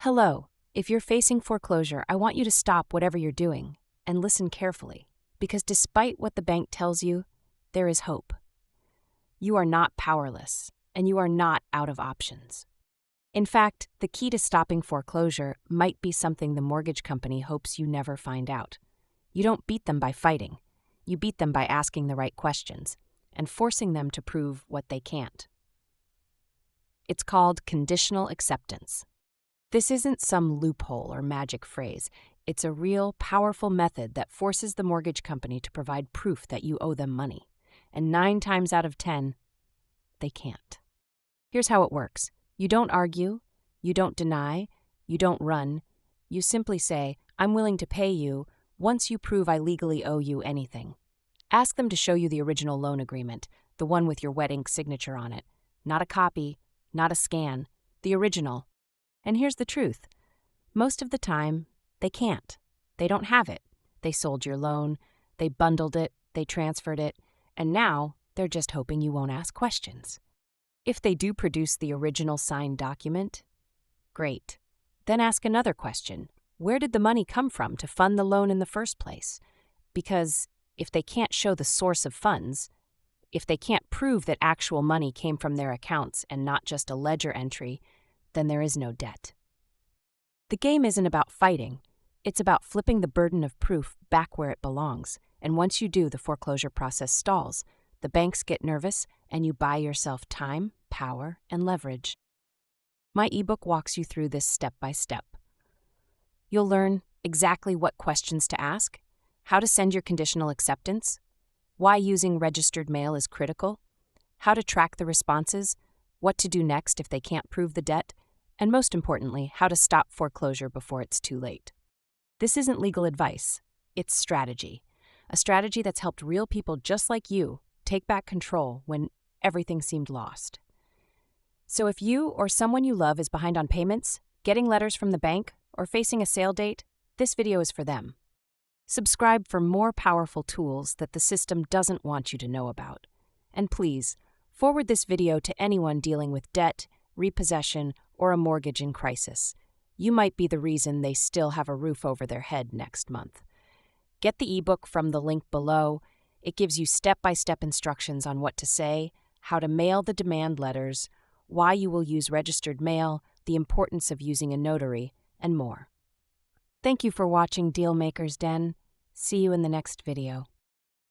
Hello. If you're facing foreclosure, I want you to stop whatever you're doing and listen carefully, because despite what the bank tells you, there is hope. You are not powerless, and you are not out of options. In fact, the key to stopping foreclosure might be something the mortgage company hopes you never find out. You don't beat them by fighting. You beat them by asking the right questions and forcing them to prove what they can't. It's called conditional acceptance. This isn't some loophole or magic phrase. It's a real, powerful method that forces the mortgage company to provide proof that you owe them money. And 9 times out of 10, they can't. Here's how it works. You don't argue, you don't deny, you don't run. You simply say, "I'm willing to pay you once you prove I legally owe you anything." Ask them to show you the original loan agreement, the one with your wet ink signature on it. Not a copy, not a scan, the original. And here's the truth. Most of the time, they can't. They don't have it. They sold your loan, they bundled it, they transferred it, and now they're just hoping you won't ask questions. If they do produce the original signed document, great. Then ask another question. Where did the money come from to fund the loan in the first place? Because if they can't show the source of funds, if they can't prove that actual money came from their accounts and not just a ledger entry, then there is no debt. The game isn't about fighting. It's about flipping the burden of proof back where it belongs. And once you do, the foreclosure process stalls. The banks get nervous, and you buy yourself time, power, and leverage. My ebook walks you through this step by step. You'll learn exactly what questions to ask, how to send your conditional acceptance, why using registered mail is critical, how to track the responses, what to do next if they can't prove the debt, and most importantly, how to stop foreclosure before it's too late. This isn't legal advice, it's strategy. A strategy that's helped real people just like you take back control when everything seemed lost. So if you or someone you love is behind on payments, getting letters from the bank, or facing a sale date, this video is for them. Subscribe for more powerful tools that the system doesn't want you to know about. And please, forward this video to anyone dealing with debt, repossession, or a mortgage in crisis. You might be the reason they still have a roof over their head next month. Get the ebook from the link below. It gives you step-by-step instructions on what to say, how to mail the demand letters, why you will use registered mail, the importance of using a notary, and more. Thank you for watching Dealmaker's Den. See you in the next video.